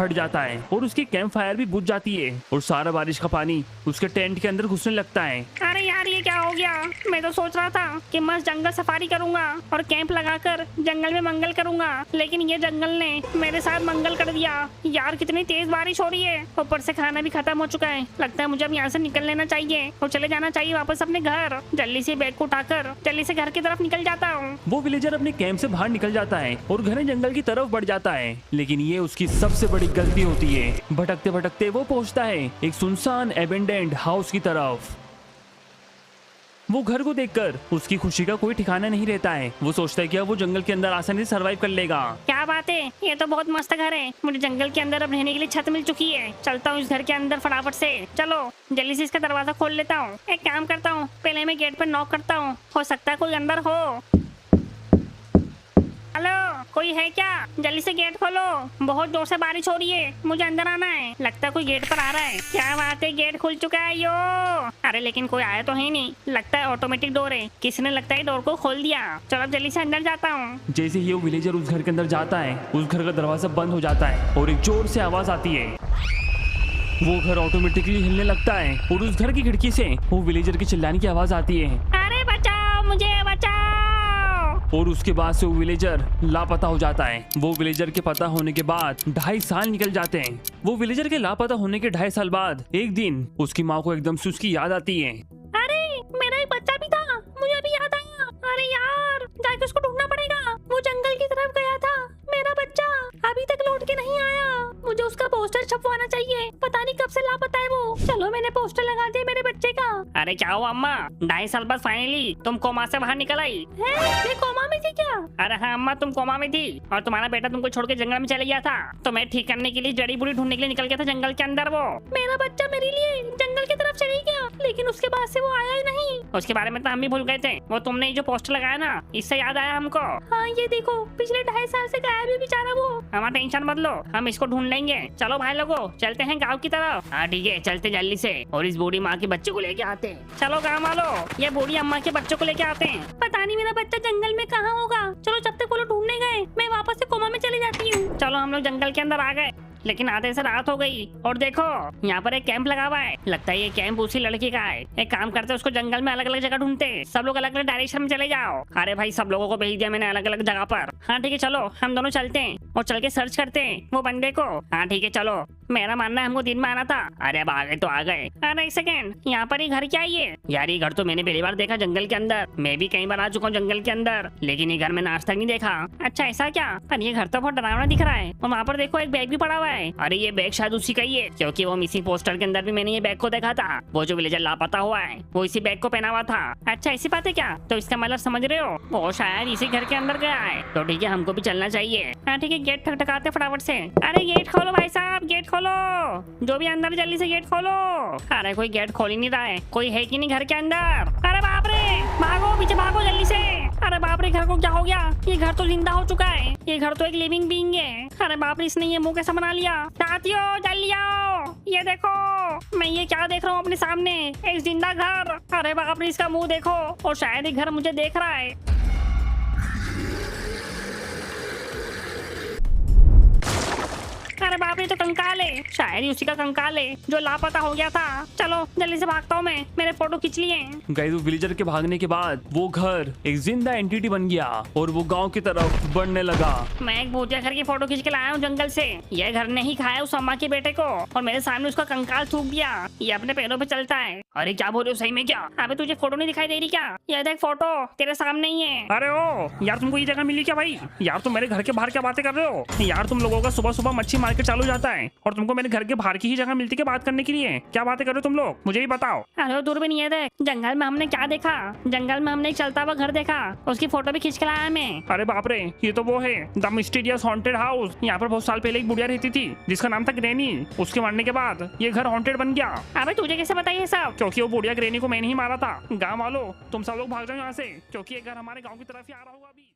हट जाता है और उसकी कैंप फायर भी बुझ जाती है और सारा बारिश का पानी उसके टेंट के अंदर घुसने लगता है। अरे यार ये क्या हो गया। मैं तो सोच रहा था कि मस्त जंगल सफारी करूंगा और कैंप लगाकर जंगल में मंगल करूंगा, लेकिन ये जंगल ने मेरे साथ मंगल कर दिया। यार कितनी तेज बारिश हो रही है, ऊपर से खाना भी खत्म हो चुका है। लगता है मुझे अब यहाँ से निकल लेना चाहिए और चले जाना चाहिए वापस अपने घर। जल्दी से बैग को उठाकर जल्दी से घर की तरफ निकल जाता हूँ। वो विलेजर अपने कैंप से बाहर निकल जाता है और घने जंगल की तरफ बढ़ जाता है, लेकिन ये उसकी सबसे बड़ी गलती होती है। भटकते भटकते वो पहुंचता है एक सुनसान एबेंडेंड हाउस की तरफ। वो घर को देखकर उसकी खुशी का कोई ठिकाना नहीं रहता है। वो सोचता है कि अब वो जंगल के अंदर आसानी से सरवाइव कर लेगा। क्या बात है, ये तो बहुत मस्त घर है। मुझे जंगल के अंदर अब रहने के लिए छत मिल चुकी है। चलता हूँ इस घर के अंदर फटाफट से। चलो जल्दी से इसका दरवाजा खोल लेता हूँ। एक काम करता हूँ, पहले मैं गेट पर नॉक करता हूँ, हो सकता है कोई अंदर हो। हेलो, कोई है क्या? जल्दी से गेट खोलो, बहुत जोर से बारिश हो रही है, मुझे अंदर आना है। लगता है कोई गेट पर आ रहा है। क्या बात है, गेट खुल चुका है यो। अरे लेकिन कोई आया तो है नहीं, लगता है ऑटोमेटिक डोर है, किसी ने लगता है डोर को खोल दिया। चलो जल्दी से अंदर जाता हूँ। जैसे ही वो विलेजर उस घर के अंदर जाता है, उस घर का दरवाजा बंद हो जाता है और एक जोर से आवाज आती है। वो घर ऑटोमेटिकली हिलने लगता है और उस घर की खिड़की से वो विलेजर की चिल्लाने की आवाज आती है, अरे बचाओ मुझे, बचाओ। और उसके बाद से वो विलेजर लापता हो जाता है। वो विलेजर के पता होने के बाद 2.5 साल निकल जाते हैं। वो विलेजर के लापता होने के 2.5 साल बाद एक दिन उसकी माँ को एकदम से उसकी याद आती है। अरे मेरा एक बच्चा भी था, मुझे अभी याद आया। अरे यार जाके उसको ढूंढना पड़ेगा। वो जंगल की तरफ गया था, मेरा बच्चा अभी तक लौट के नहीं आया। मुझे उसका पोस्टर छपवाना चाहिए, पता नहीं कब से लापता है वो। चलो मैंने पोस्टर लगा दिया मेरे बच्चे का। अरे क्या हुआ अम्मा, 2.5 साल बाद फाइनली तुम कोमा से बाहर निकल आई है? मैं कोमा में थी क्या? अरे हाँ अम्मा, तुम कोमा में थी और तुम्हारा बेटा तुमको छोड़ के जंगल में चले गया था, तो मैं ठीक करने के लिए जड़ी बूटी ढूंढने के लिए निकल गया था जंगल के अंदर। वो मेरा बच्चा मेरे लिए जंगल की तरफ चले गया, लेकिन उसके बाद से वो आया ही नहीं। उसके बारे में तो हम भी भूल गए थे। वो तुमने जो पोस्टर लगाया ना, इससे याद आया हमको। हाँ ये देखो, पिछले 2.5 साल से गायब है बेचारा वो। हमारा टेंशन मत लो, हम इसको ढूंढ लेंगे। चलो भाई लोगो चलते हैं गाँव की तरफ। हाँ ठीक है, चलते जल्दी से और इस बूढ़ी माँ के बच्चे को लेके आते हैं। चलो गाँव वालों, ये बूढ़ी अम्मा के बच्चों को लेके आते हैं। पता नहीं मेरा बच्चा जंगल में कहाँ होगा। चलो जब तक वो लोग ढूंढने गए, मैं वापस से कोमा में चली जाती हूँ। चलो हम लोग जंगल के अंदर आ गए, लेकिन आधे से रात हो गई और देखो यहाँ पर एक कैंप लगा हुआ है। लगता है ये कैंप उसी लड़की का है। एक काम करते हैं, उसको जंगल में अलग अलग जगह ढूंढते, सब लोग अलग अलग डायरेक्शन में चले जाओ। अरे भाई सब लोगों को भेज दिया मैंने अलग अलग जगह पर। हाँ ठीक है, चलो हम दोनों चलते हैं और चल के सर्च करते हैं वो बंदे को। हाँ ठीक है चलो, मेरा मानना है हमको दिन में आना था। अरे अब आ गए तो आ गए। अरे एक सेकेंड, यहाँ पर ये घर क्या है ये? यार ये घर तो मैंने पहली बार देखा जंगल के अंदर। मैं भी कई बार आ चुका हूँ जंगल के अंदर, लेकिन ये घर मैंने आज तक नहीं देखा। अच्छा ऐसा क्या? पर ये घर तो बहुत डरावना दिख रहा है। और वहाँ पर देखो एक बैग भी पड़ा हुआ है। अरे ये बैग शायद उसी का ही है, क्योंकि वो मिसिंग पोस्टर के अंदर भी मैंने ये बैग को देखा था। वो जो विलेजर लापता हुआ है वो इसी बैग को पहना हुआ था। अच्छा ऐसी बात है क्या? तो इसका मतलब समझ रहे हो, वो शायद इसी घर के अंदर गया है। तो ठीक है, हमको भी चलना चाहिए। हाँ ठीक है, गेट ठकठकाते फटाफट से। अरे गेट खोलो भाई साहब, गेट खोलो, जो भी अंदर जल्दी से गेट खोलो। अरे कोई गेट खोल ही नहीं रहा है, कोई है कि नहीं घर के अंदर? अरे बाप रे, भागो पीछे भागो जल्दी से। अरे बाप रे, घर को क्या हो गया? ये घर तो जिंदा हो चुका है, ये घर तो एक लिविंग बीइंग है। अरे बाप रे, इसने ये मुंह कैसा बना लिया? साथियों जल्दी आओ, ये देखो मैं ये क्या देख रहा हूँ अपने सामने, एक जिंदा घर। अरे बाप रे, इसका मुंह देखो, और शायद ये घर मुझे देख रहा है। अरे बाप रे, तो कंकाल है, शायद ही उसी का कंकाल है जो लापता हो गया था। चलो जल्दी से भागता हूँ मैं, मेरे फोटो खींच लिए। गाइस वो विलेजर के भागने के बाद वो घर एक जिंदा एंटिटी बन गया और वो गांव की तरफ बढ़ने लगा। मैं एक भूतिया घर की फोटो खींच के लाया हूँ जंगल से। यह घर ने ही खाया उस अम्मा के बेटे को और मेरे सामने उसका कंकाल थूक दिया। ये अपने पैरों पे चलता है। अरे क्या बोल रहे हो, सही में क्या? अबे तुझे फोटो नहीं दिखाई दे रही क्या? ये देख फोटो तेरे सामने ही है। अरे ओ यार, तुमको ये जगह मिली क्या भाई? यार तुम मेरे घर के बाहर क्या बातें कर रहे हो? यार तुम लोगों का सुबह सुबह मच्छी मार्केट चालू जाता है और तुमको मेरे घर के बाहर की ही जगह मिलती है बात करने के लिए? क्या बातें कर रहे हो तुम लोग, मुझे ही बताओ। अरे दूर भी नहीं है, देख जंगल में हमने क्या देखा। जंगल में हमने एक चलता हुआ घर देखा, उसकी फोटो भी खींच के लाया मैं। अरे बाप रे, ये तो वो है द मिस्टीरियस हॉन्टेड हाउस। यहाँ पर बहुत साल पहले एक बुढ़िया रहती थी जिसका नाम था ग्रैनी। उसके मरने के बाद ये घर हॉन्टेड बन गया। अबे तुझे कैसे पता ये सब? क्योंकि वो बुढ़िया ग्रैनी को मैंने ही मारा था। गाँव वालों तुम सब लोग भाग जाओ यहाँ से, क्योंकि ये घर हमारे गाँव की तरफ ही आ रहा होगा अभी।